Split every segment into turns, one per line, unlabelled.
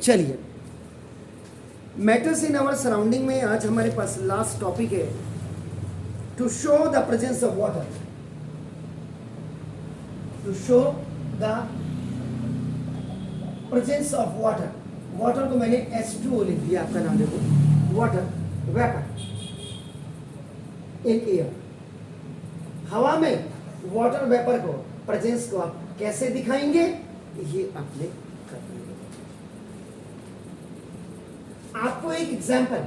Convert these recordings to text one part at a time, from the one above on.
चलिए, matters in our surrounding में आज हमारे पास लास्ट टॉपिक है to show the presence of water. To show the presence of water. Water को मैंने H2O लिख दिया, आपका नाम देखो, वाटर वेपर इन एयर। हवा में वाटर वेपर को प्रेजेंस को आप कैसे दिखाएंगे, ये आपने करना है। आपको एक example,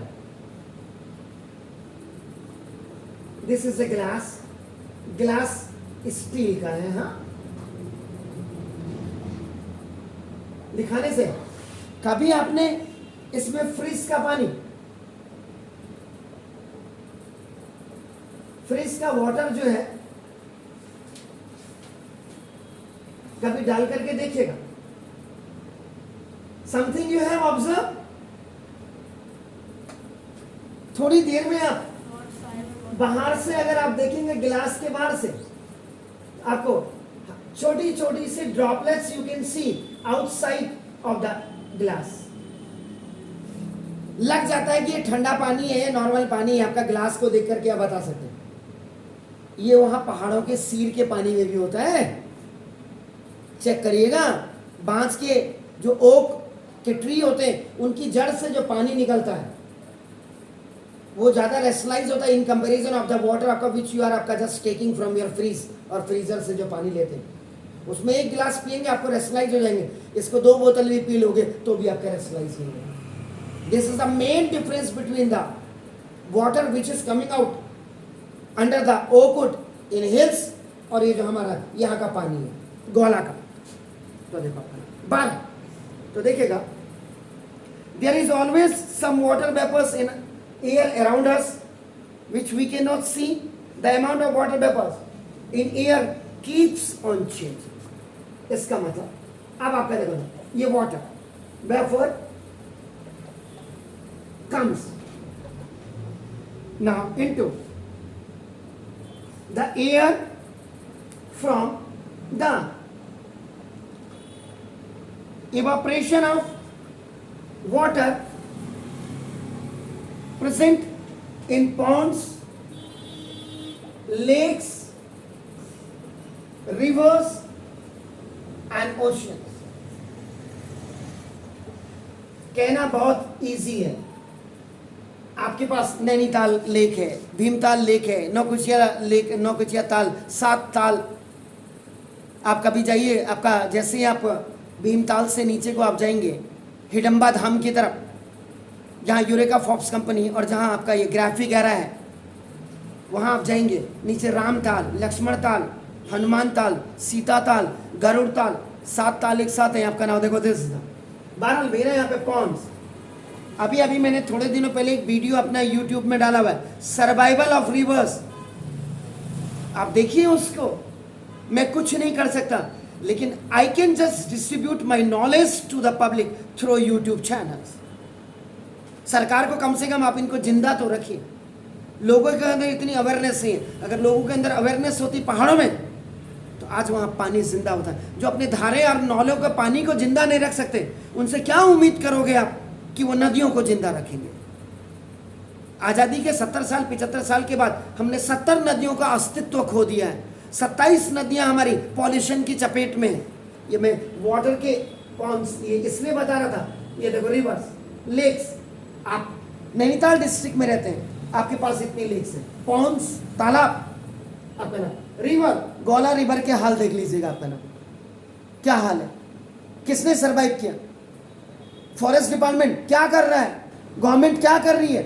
this is a glass, glass steel का है, हाँ। दिखाने से कभी आपने इसमें फ्रिज का पानी, फ्रिज का वाटर जो है कभी डाल करके देखिएगा। समथिंग यू हैव ऑब्जर्व, थोड़ी देर में आप बाहर से अगर आप देखेंगे गिलास के बाहर से, आपको छोटी छोटी सी droplets you can see outside of the glass. लग जाता है कि ये ठंडा पानी है, नॉर्मल पानी है, आपका ग्लास को देख करके आप बता सकते हैं। ये वहां पहाड़ों के सीर के पानी में भी होता है, चेक करिएगा। बांस के जो ओक के ट्री होते हैं, उनकी जड़ से जो पानी निकलता है वो ज्यादा रेस्टलाइज होता है in comparison of the water आपका विच यू आर आपका just taking from your freeze और फ्रीजर से जो पानी लेते हैं। उसमें एक गिलास पिएंगे आपको रेस्टलाइज हो जाएंगे, इसको 2 बोतल भी पी लोगे तो भी आपका रेस्टलाइज नहीं होगा। This is the main difference between the water which is coming out under the oakwood in hills और ये जो हमारा यहाँ का पानी है गोला का। तो देखो बार तो देखिएगा, there is always some water vapours in air around us which we cannot see. The amount of water vapors in air keeps on changing. इसका मतलब अब आपका देखो ना, ये water vapour comes now into the air from the evaporation of water present in ponds, lakes, rivers and oceans. कहना बहुत easy है। आपके पास नैनीताल लेक है, भीमताल लेक है, नौकुचिया लेक, नौकुचिया ताल, 7 ताल। आप कभी जाइए, आपका जैसे ही आप भीमताल से नीचे को आप जाएंगे हिडम्बा धाम की तरफ, जहाँ यूरेका फॉक्स कंपनी और जहाँ आपका ये ग्राफिक एरा है, वहाँ आप जाएंगे। नीचे राम ताल, लक्ष्मण ताल, हनुमान ताल, सीता ताल, गरुड़ ताल, 7 ताल एक साथ हैं। आपका नाम देखो, दिस बहरहाल मेरा यहाँ पे पॉन्ड्स। अभी अभी मैंने थोड़े दिनों पहले एक वीडियो अपना यूट्यूब में डाला हुआ है, सर्वाइवल ऑफ रिवर्स। आप देखिए उसको। मैं कुछ नहीं कर सकता, लेकिन I can just distribute my knowledge to the public through YouTube channels. सरकार को कम से कम आप इनको जिंदा तो रखिए। लोगों के अंदर इतनी अवेयरनेस नहीं है। अगर लोगों के अंदर अवेयरनेस होती पहाड़ों में, तो आज वहाँ पानी जिंदा होता है। जो अपने धारे और नौलों के पानी को जिंदा नहीं रख सकते, उनसे क्या उम्मीद करोगे आप कि वो नदियों को जिंदा रखेंगे। आज़ादी के 70 साल 75 साल के बाद हमने 70 नदियों का अस्तित्व खो दिया है। 27 नदियाँ हमारी पॉल्यूशन की चपेट में है। ये मैं वाटर के पॉन्ड्स ये इसलिए बता रहा था। ये देखो रिवर्स, लेक्स। आप नैनीताल डिस्ट्रिक्ट में रहते हैं, आपके पास इतनी लेक्स हैं, पॉन्ड्स, तालाब। आपका नाम रिवर, गोला रिवर के हाल देख लीजिएगा। आपका नाम क्या हाल है, किसने सरवाइव किया, फॉरेस्ट डिपार्टमेंट क्या कर रहा है, गवर्नमेंट क्या कर रही है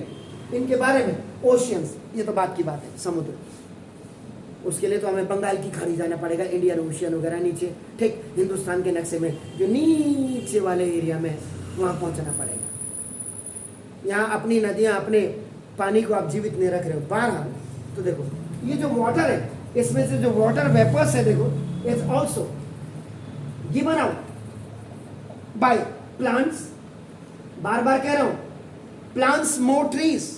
इनके बारे में। ओशियंस, ये तो बात की बात है, समुद्र। उसके लिए तो हमें बंगाल की खाड़ी जाना पड़ेगा, इंडियन ओशियन वगैरह नीचे, ठीक हिंदुस्तान के नक्शे में जो नीचे वाले एरिया में, वहाँ पहुँचना पड़ेगा। यहाँ अपनी नदियाँ, अपने पानी को आप जीवित नहीं रख रहे हो। बहरहाल तो देखो, ये जो वाटर है, इसमें से जो वाटर वेपर्स है देखो, is also given out by plants. बार बार कह रहा हूं, plants more trees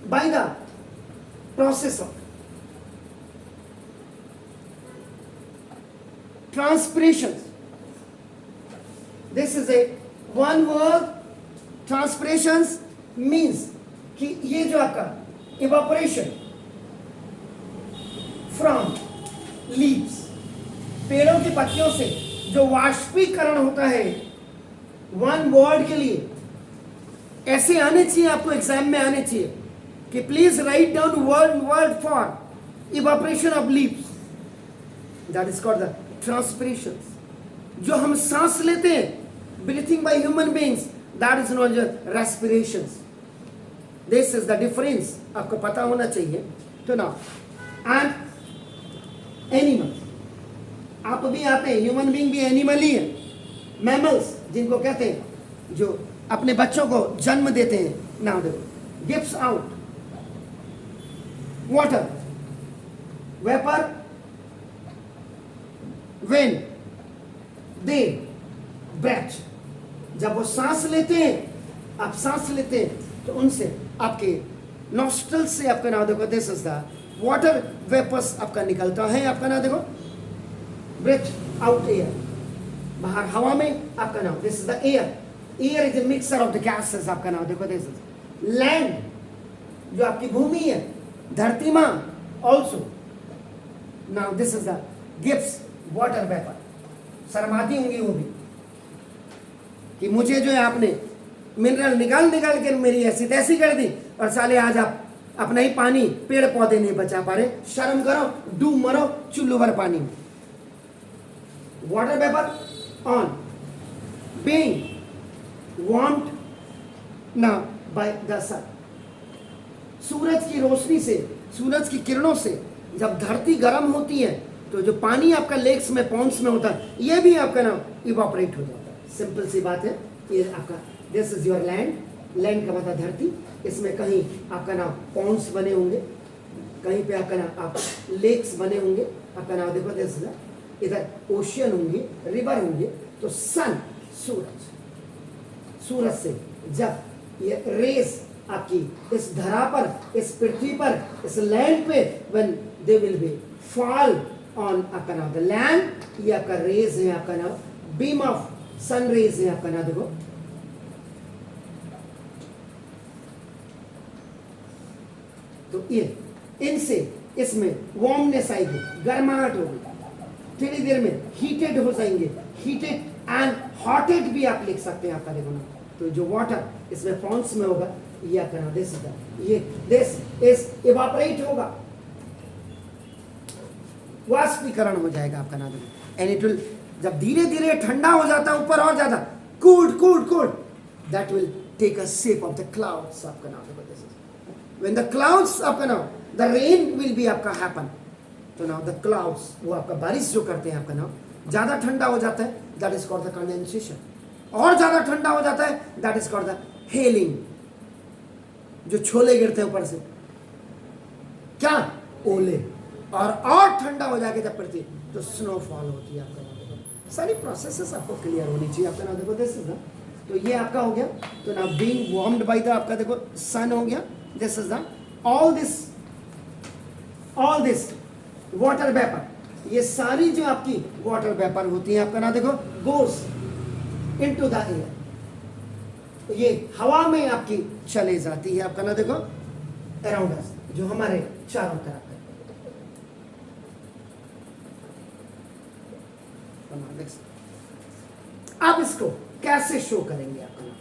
by the process of transpirations. This is a one word transpiration means कि ये जो आपका इवापोरेशन फ्रॉम लीव्स, पेड़ों की पत्तियों से जो वाष्पीकरण होता है, वन वर्ड के लिए ऐसे आने चाहिए, आपको एग्जाम में आने चाहिए कि please write down word for evaporation of leaves, that is called the transpiration. जो हम सांस लेते हैं, breathing by human beings, that is not respiration. This is the difference, आपको पता होना चाहिए। तो ना एंड एनिमल, आप भी आते हैं, ह्यूमन बीइंग भी एनिमल ही है। मैमल्स जिनको कहते हैं, जो अपने बच्चों को जन्म देते हैं, नाउ देखो, gives out water vapour when they breathe. जब वो सांस लेते हैं, आप सांस लेते हैं तो उनसे आपके नॉस्ट्रल से आपका नाम देखो, this is the water vapours आपका निकलता है, आपका नाम देखो, ब्रेथ आउट एयर, बाहर हवा में आपका नाम, this is the air. Air is a mixer of the gases, आपका नाम देखो, दिस इज लैंड, जो आपकी भूमि है, धरती मां also, now this is the gives water vapour. शर्माती होंगी वो भी कि मुझे जो है आपने मिनरल निकाल निकाल के मेरी ऐसी तैसी कर दी, और साले आज आप अपना ही पानी, पेड़ पौधे नहीं बचा पा रहे। शर्म करो, डूब मरो चुल्लू भर पानी में। Water vapour on being warmed now by the sun. सूरज की रोशनी से, सूरज की किरणों से जब धरती गर्म होती है, तो जो पानी आपका लेक्स में, पॉन्ड्स में होता है, ये भी आपका नाम इवापोरेट हो जाता है। सिंपल सी बात है। ये आपका this is your land, land का मतलब धरती। इसमें कहीं आपका नाम पॉन्ड्स बने होंगे, कहीं पे आपका नाम आप लेक्स बने होंगे, आपका नाम देखो, दिस इज इधर ओशियन होंगे, रिवर होंगे। तो सन, सूरज, सूरज से जब ये रेस आपकी इस धरा पर, इस पृथ्वी पर, इस लैंड पे, when they will be fall on आपका नाम द लैंड, ये आपका रेज है, आपका नाम बीम ऑफ सन रेज है, आपका नाम देखो। तो ये इनसे इसमें वार्मनेस आएगी, गर्माहट होगी, थोड़ी देर में हीटेड हो जाएंगे। हीटेड एंड हॉटेड भी आप लिख सकते हैं, आपका देखो ना। तो जो वाटर इसमें पॉन्ड्स में होगा, ये आपका नाम दिस इज इवापोरेट होगा, वाष्पीकरण हो जाएगा, आपका नाम देखो। एंड इट विल, जब धीरे धीरे ठंडा हो जाता है ऊपर और ज्यादा, cooled cooled cooled, that will take a shape of the clouds, आपका नाम देखो। This is when the clouds, आपका नाम द रेन विल बी आपका हैपन। तो नाउ द क्लाउड्स, वो आपका बारिश जो करते हैं, आपका नाम ज्यादा ठंडा हो जाता है, that is called the condensation. और ज्यादा ठंडा हो जाता है, that is called the hailing. जो छोले गिरते हैं ऊपर से, क्या ओले। और ठंडा हो जाके जब पड़ती है तो स्नोफॉल होती है, आपका नाम देखो। सारी प्रोसेसेस आपको क्लियर होनी चाहिए, आपका नाम देखो, दिस इज द। तो ये आपका हो गया। तो now being warmed by the आपका देखो सन हो गया, this is the all this water vapour. ये सारी जो आपकी वाटर वेपर होती है, आपका नाम देखो, गोस इनटू द एयर। ये हवा में आपकी चले जाती है, आपका नाम देखो, अराउंड अस, जो हमारे चारों तरफ है। आप इसको कैसे शो करेंगे, आपका नाम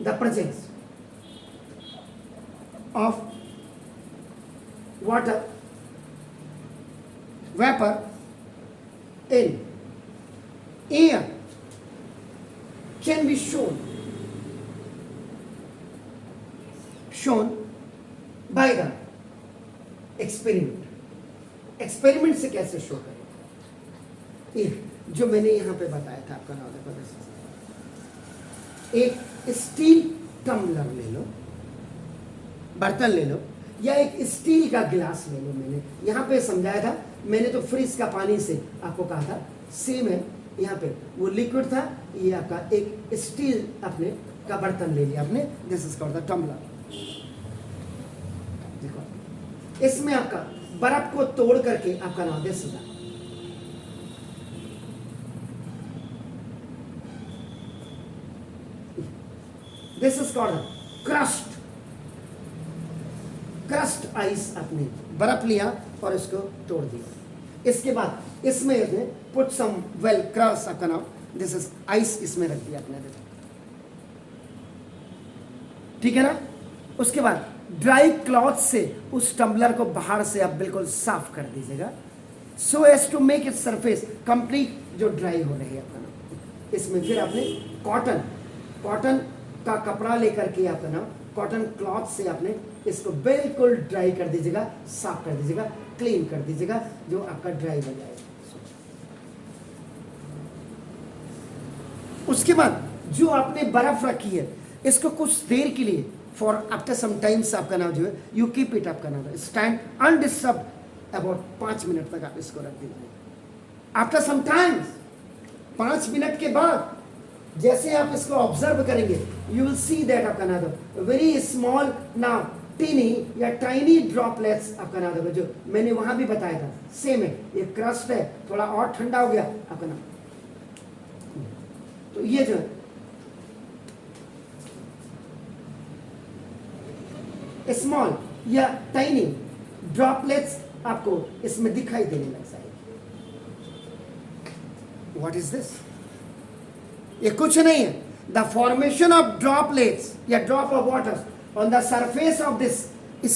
the presence of water vapour in air can be shown by the experiment। Experiment से कैसे शो करें, जो मैंने यहां पे बताया था, आपका नाम देखो, एक स्टील टम्बलर ले लो, बर्तन ले लो, या एक स्टील का गिलास ले लो। मैंने यहां पे समझाया था, मैंने तो फ्रिज का पानी से आपको कहा था, सेम है। यहाँ पे वो लिक्विड था, ये आपका एक स्टील अपने का बर्तन ले लिया आपने, this is called the tumbler. देखो इसमें आपका बर्फ को तोड़ करके आपका नाम this is this is called crushed. Crushed ice, आपने बर्फ लिया और इसको तोड़ दिया। इसके बाद इसमें पुट सम वेल क्रस्ट, आपका नाम दिस इज आइस, इसमें रख दिया आपने, देखो ठीक है ना। उसके बाद ड्राई क्लॉथ से उस टम्बलर को बाहर से आप बिल्कुल साफ कर दीजिएगा, so as to make it surface complete जो ड्राई हो रही है आपका नाम। इसमें फिर आपने कॉटन का कपड़ा लेकर के आपका नाम कॉटन क्लॉथ से आपने इसको बिल्कुल ड्राई कर दीजिएगा, साफ कर दीजिएगा, क्लीन कर दीजिएगा, जो आपका ड्राई हो जाएगा। उसके बाद जो आपने बर्फ रखी है इसको कुछ देर के लिए फॉर आफ्टर सम टाइम्स आपका नाम जो है यू कीप इट, आपका नाम स्टैंड अनडिस्टर्ब अबाउट 5 मिनट तक आप इसको रख दीजिए। आफ्टर सम टाइम्स 5 मिनट के बाद जैसे आप इसको ऑब्जर्व करेंगे यू विल सी दैट आपका नाम वेरी स्मॉल नाउ टीनी या टाइनी ड्रॉपलेट्स आपका नाम जो मैंने वहां भी बताया था, सेम है। ये क्रस्ट है, थोड़ा और ठंडा हो गया आपका नाम, तो ये जो स्मॉल या टाइनी ड्रॉपलेट्स आपको इसमें दिखाई देने लग जाएगी। What is this? ये कुछ नहीं है, द फॉर्मेशन ऑफ ड्रॉपलेट्स या drop of water on the surface of this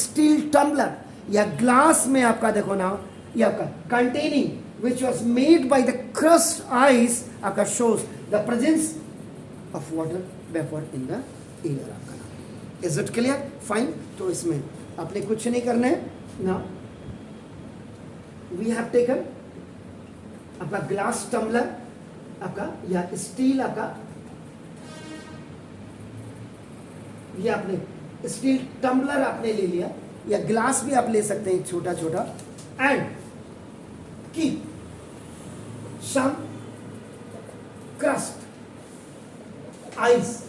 steel tumbler या ग्लास में आपका देखो ना, ये आपका containing which was made by the crust ice आपका shows the presence of water vapour in the air आपका। Is it clear? फाइन। तो इसमें आपने कुछ नहीं करना है ना, वी हैव टेकन आपका ग्लास टम्बलर आपका या स्टील आपका, ये आपने स्टील टम्बलर आपने ले लिया या ग्लास भी आप ले सकते हैं छोटा छोटा, and keep some crushed ice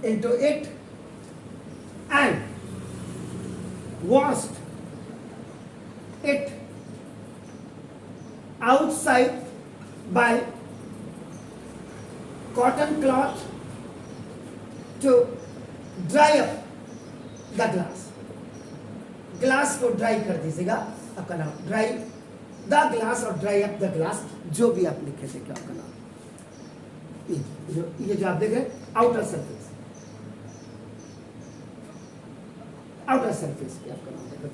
into it and washed it outside by cotton cloth to dry up the glass. Glass को ड्राई कर दीजिएगा आपका नाम, ड्राई द ग्लास और ड्राई अप द ग्लास, जो भी आप लिखे थे आपका नाम। ये जो आप देख रहे हैं आउटर सरफेस, आउटर सरफेस पे आपका नाम देखो।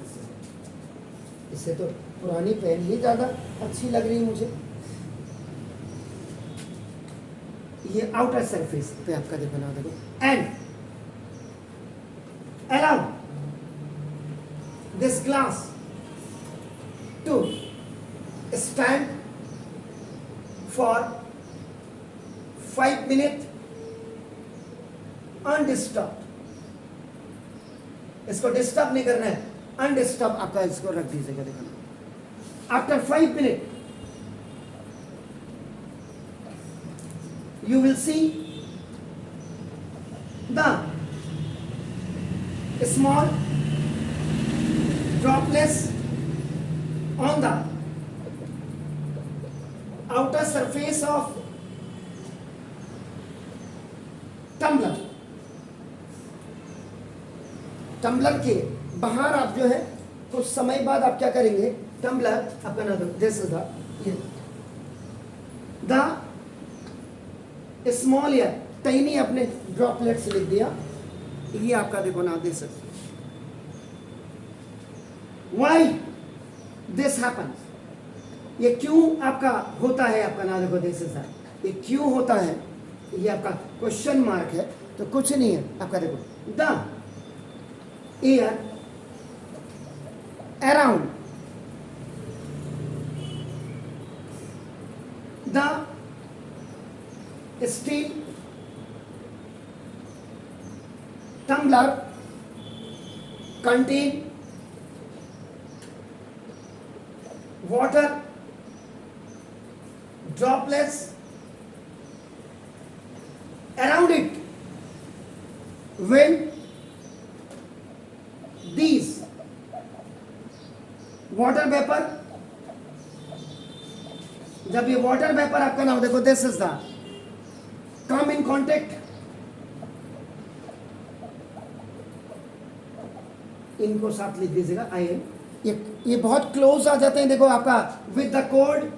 इससे तो पुरानी पेन ही ज्यादा अच्छी लग रही है मुझे। ये आउटर सरफेस पे आपका देखो ना, देखो and allow this glass to stand for 5 minute undisturbed. इसको डिस्टर्ब नहीं करना है, अनडिस्टर्ब आपका इसको रख दीजिएगा। देखना after 5 minute you will see the small droplets on the outer surface of tumbler। Tumbler के बाहर आप जो है कुछ समय बाद आप क्या करेंगे, टम्बलर आपका ना दिस इज द स्मॉल या टाइनी अपने ड्रॉपलेट्स लिख दिया, ये आपका देखो ना दिस। व्हाई दिस हैपन्स, ये क्यों आपका होता है आपका ना देखो दिस इज, ये क्यों होता है, ये आपका क्वेश्चन मार्क है। तो कुछ नहीं है आपका देखो, the air around the steel tumbler contain water droplets around it when these water vapor, जब ये वाटर वेपर आपका नाम देखो this is the come in contact इनको साथ लिख दीजिएगा IN। ये बहुत क्लोज आ जाते हैं, देखो आपका with the cold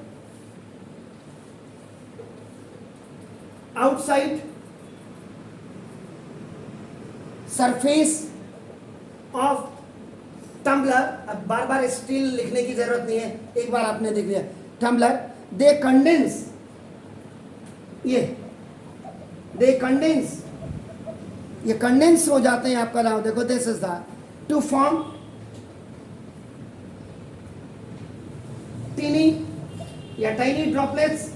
outside surface of tumbler. अब बार बार स्टील लिखने की जरूरत नहीं है, एक बार आपने देख लिया tumbler. They condense, they condense, ये कंडेंस हो जाते हैं आपका नाम देखो, this is the to form tiny या टाइनी ड्रॉपलेट्स।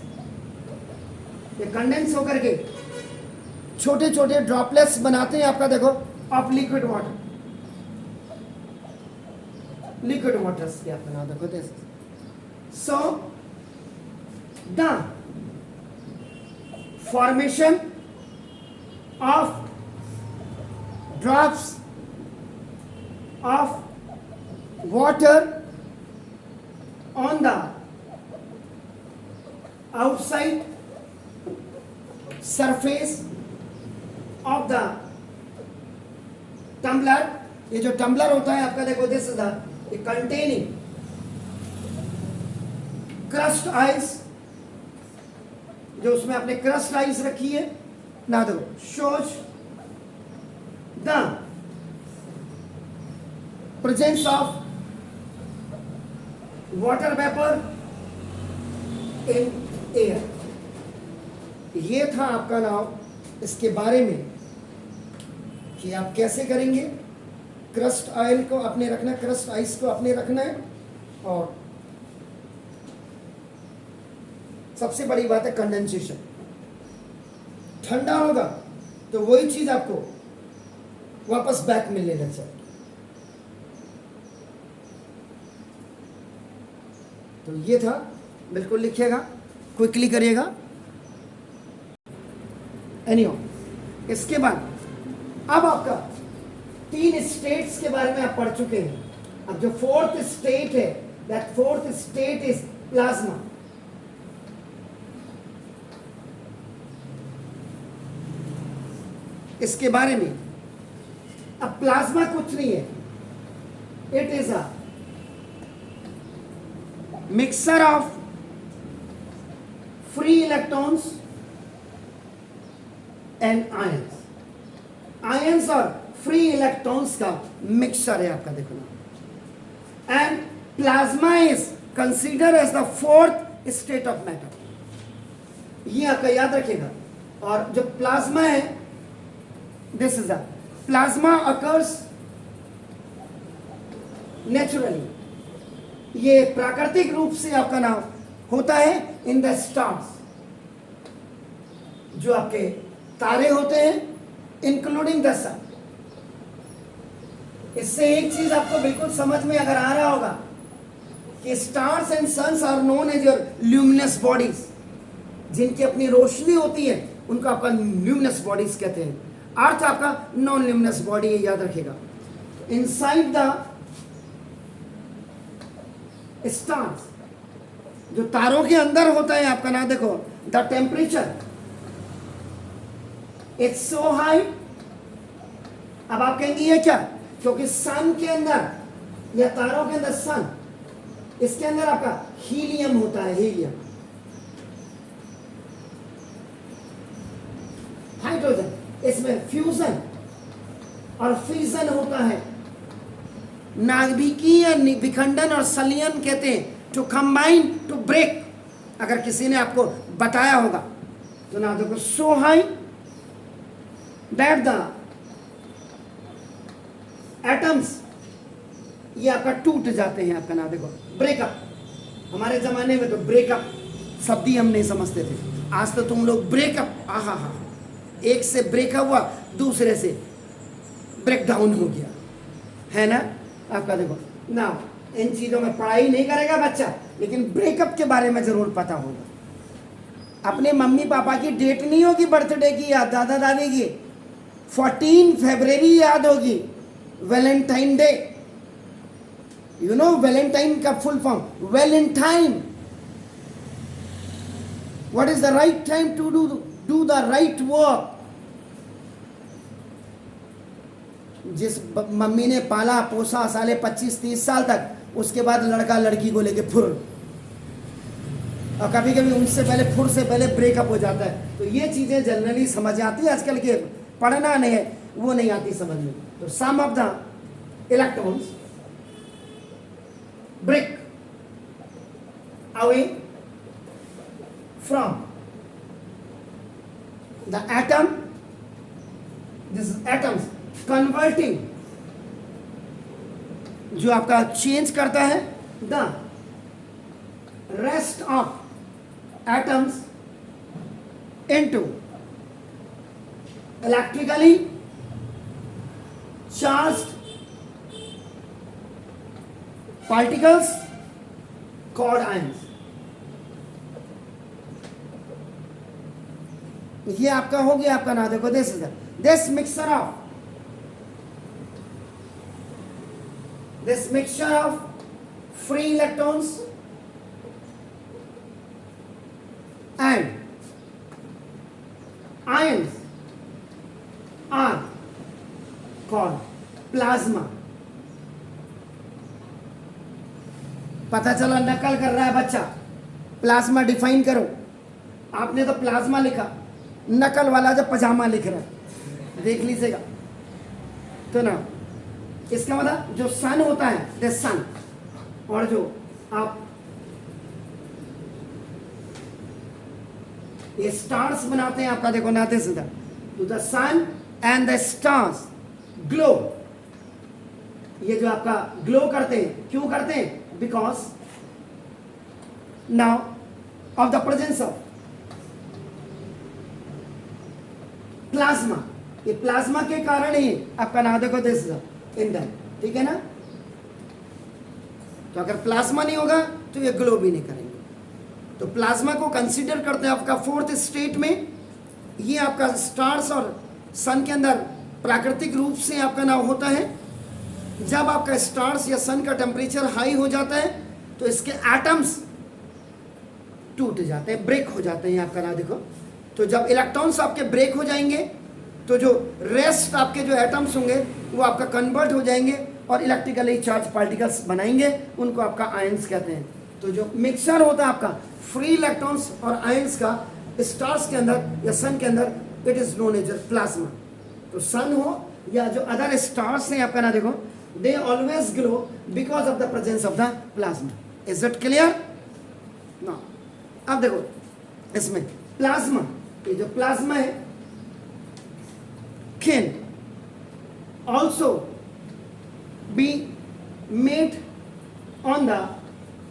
ये कंडेंस होकर के छोटे छोटे ड्रॉपलेट्स बनाते हैं आपका देखो of liquid water, liquid waters के आपका नाम देखो this. So the formation of drops of water on the outside surface of the tumbler। ये जो टम्बलर होता है आपका देखो this is the containing crust ice, जो उसमें आपने क्रस्ट आइस रखी है ना, देखो shows the presence of water vapour in air. ये था आपका नाम इसके बारे में कि आप कैसे करेंगे, क्रस्ट ऑयल को अपने रखना है, क्रस्ट आइस को अपने रखना है। और सबसे बड़ी बात है कंडेंसेशन, ठंडा होगा तो वही चीज आपको वापस बैक में लेना चाहिए। तो ये था, बिल्कुल लिखिएगा, क्विकली करिएगा। एनीहो, इसके बाद अब आपका 3 स्टेट्स के बारे में आप पढ़ चुके हैं। अब जो 4th स्टेट है, that 4th state is plasma. इसके बारे में अब प्लाज्मा कुछ नहीं है, it is a mixer of free electrons and ions. Ions और फ्री इलेक्ट्रॉन्स का मिक्सर है आपका देखो ना। And plasma is consider as the 4th state of matter. ये आपका याद रखिएगा। और जो प्लाज्मा है, this is a plasma occurs naturally। ये प्राकृतिक रूप से आपका नाम होता है इन द स्टार्स, जो आपके तारे होते हैं इंक्लूडिंग द सन। इससे एक चीज आपको बिल्कुल समझ में अगर आ रहा होगा कि stars and suns are known as your luminous bodies. जिनकी अपनी रोशनी होती है उनको आपका ल्यूमिनस बॉडीज कहते हैं। अर्थ आपका नॉन ल्यूमिनस बॉडी है, याद रखिएगा। इनसाइड द स्टार्स, जो तारों के अंदर होता है आपका नाम देखो, the temperature it's so high. अब आप कहेंगे ये क्या, क्योंकि सन के अंदर या तारों के अंदर सन, इसके अंदर आपका हीलियम होता है, हीलियम। हाइड्रोजन, इसमें फ्यूजन और फिजन होता है। नाभिकीय विखंडन और संलयन कहते हैं, टू कंबाइन, टू ब्रेक। अगर किसी ने आपको बताया होगा तो ना देखो, सो हाई दैट द एटम्स, ये आपका टूट जाते हैं। आपका नाम देखो, ब्रेकअप। हमारे जमाने में तो ब्रेकअप शब्द ही हम नहीं समझते थे। आज तो तुम लोग ब्रेकअप, आहा हा, एक से ब्रेकअप हुआ, दूसरे से ब्रेक डाउन हो गया, है ना। आपका देखो ना, इन चीजों में पढ़ाई नहीं करेगा बच्चा, लेकिन ब्रेकअप के बारे में जरूर पता होगा। अपने मम्मी पापा की डेट नहीं होगी बर्थडे की याद, दादा दादी की 14 फरवरी याद होगी, Valentine day. You know Valentine का full form, Valentine. What is the right time to do the right work? जिस मम्मी ने पाला पोसा साले 25-30 साल तक, उसके बाद लड़का लड़की को लेके फुर, और कभी कभी उनसे पहले फुर से पहले ब्रेकअप हो जाता है। तो ये चीज़ें जनरली समझ आती है, आजकल के पढ़ना नहीं है वो नहीं आती समझ में। तो some of the electrons break away from the atom, this is atoms converting, जो आपका चेंज करता है the rest of atoms into electrically charged particles called ions। ये आपका हो गया, आपका ना देखो this mixture of free electrons and ions are called plasma। पता चला नकल कर रहा है बच्चा, प्लाज्मा डिफाइन करो। आपने तो प्लाज्मा लिखा, नकल वाला जब पजामा लिख रहा है, देख लीजिएगा। तो ना इसका मतलब जो सन होता है द सन, और जो आप ये स्टार्स बनाते हैं आपका देखो नाते सीधा, तो the sun and the stars glow, ये जो आपका ग्लो करते हैं, क्यों करते हैं? Because now of the presence of plasma, ये प्लाज्मा के कारण ही आपका नाम देखो दिस ईंधन, ठीक है ना। तो अगर प्लाज्मा नहीं होगा तो ये ग्लो भी नहीं करेंगे। तो प्लाज्मा को कंसीडर करते हैं आपका फोर्थ स्टेट में। ये आपका स्टार्स और सन के अंदर प्राकृतिक रूप से आपका नाम होता है। जब आपका स्टार्स या सन का टेम्परेचर हाई हो जाता है तो इसके एटम्स टूट जाते हैं, ब्रेक हो जाते हैं आपका नाम देखो। तो जब इलेक्ट्रॉन्स आपके ब्रेक हो जाएंगे तो जो रेस्ट आपके जो एटम्स होंगे वो आपका कन्वर्ट हो जाएंगे और इलेक्ट्रिकली चार्ज पार्टिकल्स बनाएंगे, उनको आपका आयंस कहते हैं। तो जो मिक्सचर होता है आपका फ्री इलेक्ट्रॉन्स और आयंस का स्टार्स के अंदर या सन के अंदर, it is known as plasma. तो सन हो या जो अदर स्टार्स हैं आपका ना देखो, they always glow because of the presence of the plasma. Is it clear? ना अब देखो इसमें प्लाज्मा, ये जो प्लाज्मा है can also be made on the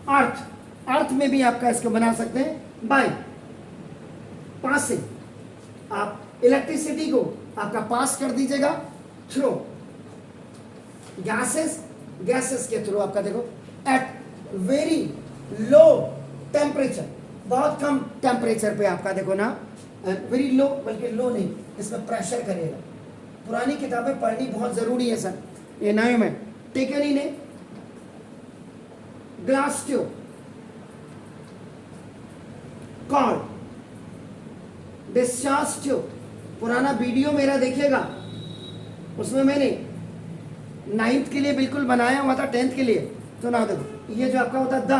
earth, earth में भी आपका इसको बना सकते हैं बाय पासिंग। आप इलेक्ट्रिसिटी को आपका पास कर दीजिएगा थ्रू गैसेस, गैसेस के थ्रू आपका देखो एट वेरी लो टेम्परेचर, बहुत कम टेम्परेचर पे आपका देखो ना, वेरी लो, बल्कि लो नहीं, इसमें प्रेशर करेगा। पुरानी किताबें पढ़नी बहुत जरूरी है सर। ये नए में टेकरी ने glass tube called discharge tube, पुराना वीडियो मेरा देखिएगा, उसमें मैंने 9th के लिए बिल्कुल बनाया हुआ था, 10th के लिए। तो ना देखो ये जो आपका होता है द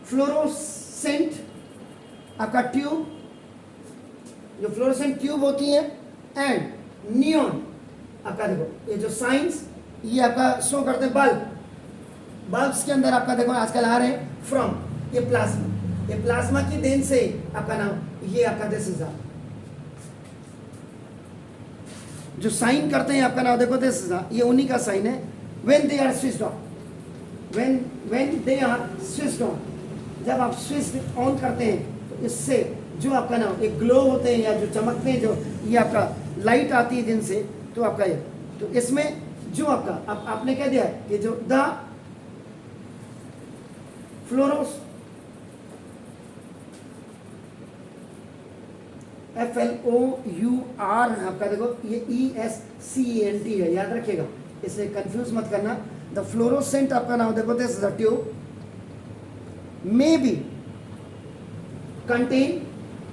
फ्लोरोसेंट आपका ट्यूब, जो फ्लोरोसेंट ट्यूब होती है, एंड नियॉन आपका देखो ये जो साइंस ये आपका शो करते हैं बल्ब, बल्ब्स के अंदर आपका देखो आजकल आ रहे हैं फ्रॉम ये प्लाज्मा, ये प्लाज्मा की देन से आपका नाम ये आपका दिस इज जो साइन करते हैं आपका नाम देखो दिस इज ये उन्हीं का साइन है। When they are switched on, when they are switched on, जब आप स्विच ऑन करते हैं तो इससे जो आपका नाम एक ग्लो होते हैं या जो चमकते हैं, जो ये आपका लाइट आती है जिनसे, तो आपका ये, तो इसमें जो आपका आपने कह दिया कि जो द फ्लोरोस FLOUR आपका देखो ये ESCENT है, याद रखिएगा, इसे कंफ्यूज मत करना। द फ्लोरोसेंट आपका नाम देखो this is a tube may be contain,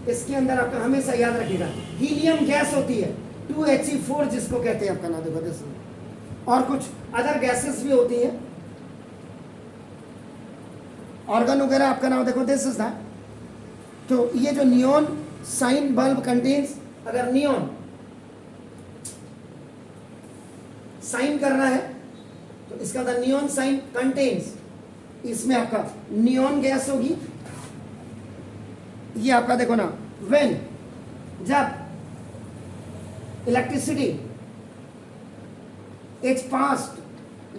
इसके अंदर आपका हमेशा याद रखिएगा हीलियम गैस होती है 2He4 जिसको कहते हैं आपका नाम देखो दिस, और कुछ अदर गैसेस भी होती हैं, ऑर्गन वगैरह आपका नाम देखो दिस इज दैट। तो ये जो नियॉन साइन बल्ब कंटेन्स, अगर नियॉन साइन करना है तो इसका मतलब नियॉन साइन कंटेन्स, इसमें आपका नियॉन गैस होगी। ये आपका देखो ना, व्हेन जब इलेक्ट्रिसिटी इज पास्ड,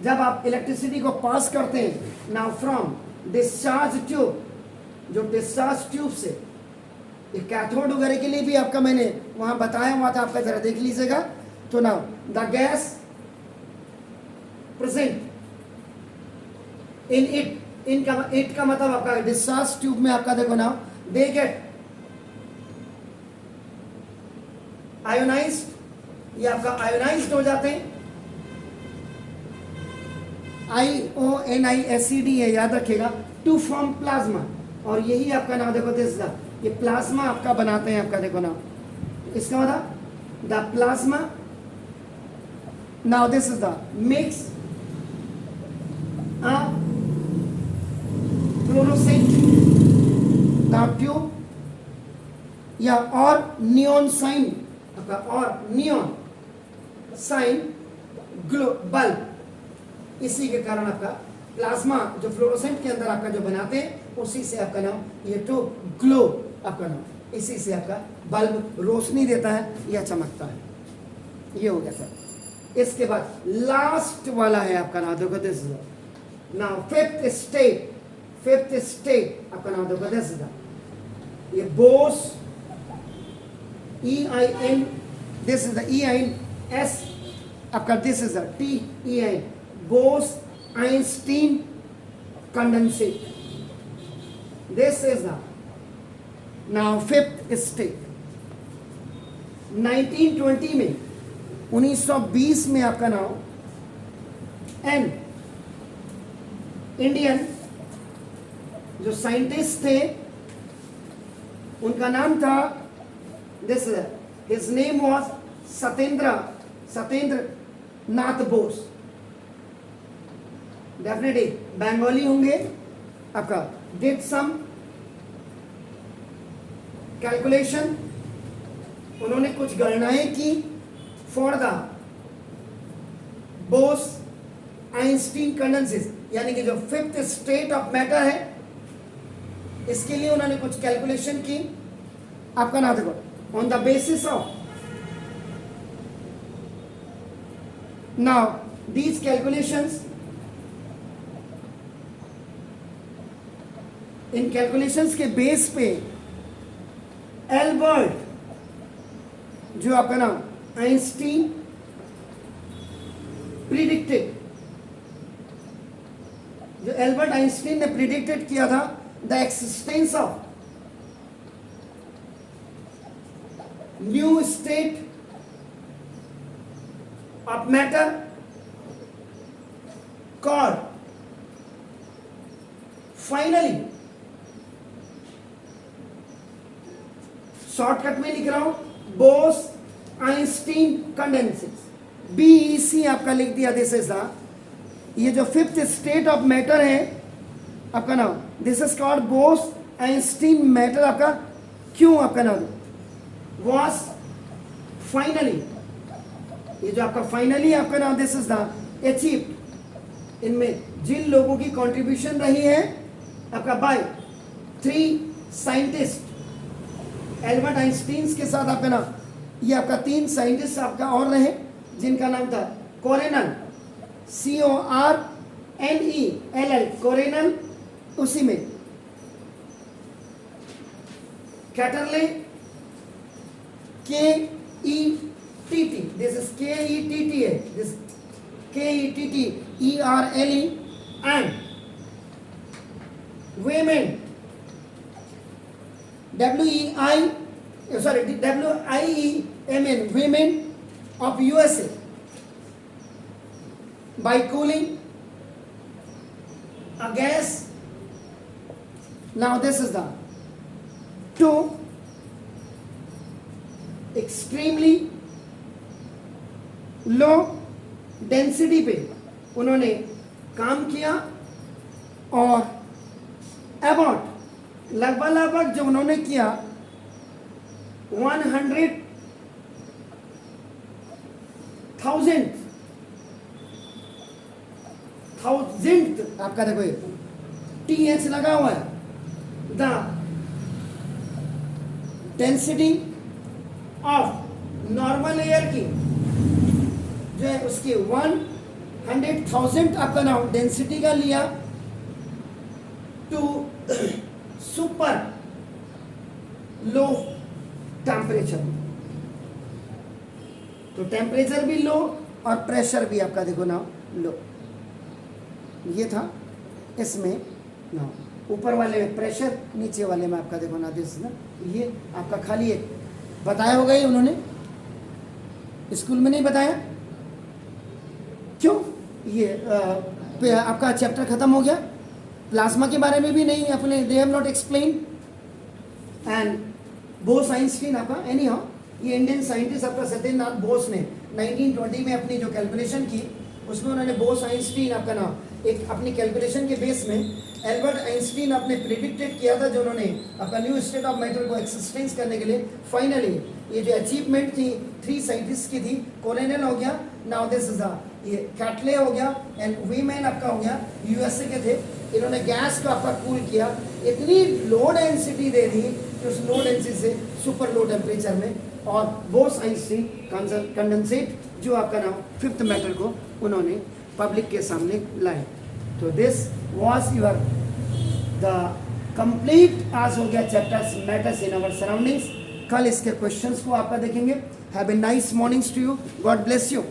जब आप इलेक्ट्रिसिटी को पास करते हैं नाउ फ्रॉम डिस्चार्ज ट्यूब, जो डिस्चार्ज ट्यूब से, ये कैथोड वगैरह के लिए भी आपका मैंने वहां बताया हुआ था, आपका जरा देख लीजिएगा। तो now the gas present in it, it का मतलब आपका डिस्चार्ज ट्यूब में आपका देखो ना, दे गेट आयोनाइज्ड, ये आपका आयोनाइज्ड हो जाते हैं, IONISED है, याद रखिएगा, टू फॉर्म प्लाज्मा। और यही आपका नाम देखो दिस, ये प्लाज्मा आपका बनाते हैं आपका देखो नाम, इसका मतलब the plasma, now this is the mix fluorescent now tube, या और नियॉन साइन आपका, और नियॉन साइन ग्लो बल्ब, इसी के कारण आपका प्लाज्मा जो फ्लोरोसेंट के अंदर आपका जो बनाते हैं, उसी से आपका नाम ये टू ग्लो आपका नाम, इसी से आपका बल्ब रोशनी देता है या चमकता है। ये हो गया सर। इसके बाद लास्ट वाला है आपका नाम देखो this, now fifth state, fifth state आपका नाम देखो दिस, ये Bose EIN, this is the EINS आपका, this is the TEIN, Bose Einstein condensate, this is the now fifth state. 1920 में, 1920 में आपका नाम एन इंडियन जो साइंटिस्ट थे, उनका नाम था this, his name was Satyendra Nath Bose, definitely Bengali होंगे आपका, डिड सम कैलकुलेशन, उन्होंने कुछ गणनाएं की for the Bose Einstein condenses, यानी कि जो फिफ्थ स्टेट ऑफ मैटर है, इसके लिए उन्होंने कुछ कैलकुलेशन की आपका नाम देखो, on the basis of now these calculations, in calculations के बेस पे एल्बर्ट जो आपका नाम आइंस्टीन प्रिडिक्टेड, जो एल्बर्ट आइंस्टीन ने प्रिडिक्टेड किया था the existence of new state of matter called, finally shortcut में लिख रहा हूं, बोस आइंस्टीन कंडेंसेस, BEC आपका लिख दिया, दिस इज द, ये जो फिफ्थ स्टेट ऑफ मैटर है आपका नाम, this is called Bose Einstein matter आपका, क्यों आपका नाम वॉज फाइनली, ये जो आपका फाइनली आपका नाम दिस इज द अचीव, इनमें जिन लोगों की कंट्रीब्यूशन रही है आपका बाय 3 साइंटिस्ट, एल्बर्ट आइंस्टीन के साथ आपका नाम, ये आपका 3 साइंटिस्ट आपका और रहे, जिनका नाम था कोरेनल, CORNELL, कोरेनल, उसी में कैटरले, KETT, दिस इज KETT है, this KETTERLE, and women WEIMN, women of USA, by cooling a gas. Now this is the two extremely low density पे उन्होंने काम किया और अबाउट लगभग जो उन्होंने किया 100,000 आपका देखो TH लगा हुआ है, the density of normal air की जो है उसकी 100,000 आपका नाम डेंसिटी का लिया टू सुपर लो टेम्परेचर। तो टेम्परेचर भी लो और प्रेशर भी आपका देखो ना लो। ये था इसमें ना ऊपर वाले में प्रेशर, नीचे वाले में आपका देखो ना दिस ना, ये आपका खाली एक बताया होगा ही उन्होंने, स्कूल में नहीं बताया क्यों? ये आपका चैप्टर खत्म हो गया। प्लाज्मा के बारे में भी नहीं अपने they have not explain. And boss Einstein आपका एनी हाउ ये इंडियन साइंटिस्ट आपका सत्येंद्रनाथ बोस ने 1920 में अपनी जो कैलकुलेशन की उसमें उन्होंने बोस आइंस्टीन आपका नाम एक अपनी कैलकुलेशन के बेस में एल्बर्ट आइंस्टीन आपने प्रिडिक्टेड किया था जो उन्होंने अपना न्यू स्टेट ऑफ मैटर को एक्सटेंस करने के लिए फाइनली ये जो अचीवमेंट थी 3 साइंटिस्ट की थी, कोरेनल हो गया, नाउ दिस इज ये कैटले हो गया एंड वीमैन आपका हो गया, यूएसए के थे। इन्होंने गैस को आपका कूल किया, इतनी लो डेंसिटी दे दी कि उस लो डेंसिटी से सुपर लो टेम्परेचर में, और बोस आइंस्टीन कंडेंसेट जो आपका नाम 5th मैटर को उन्होंने पब्लिक के सामने लाए। तो this was your the complete आज हो गया chapters matters in our surroundings. कल इसके क्वेश्चंस को आपका देखेंगे। Have a nice mornings to you, God bless you.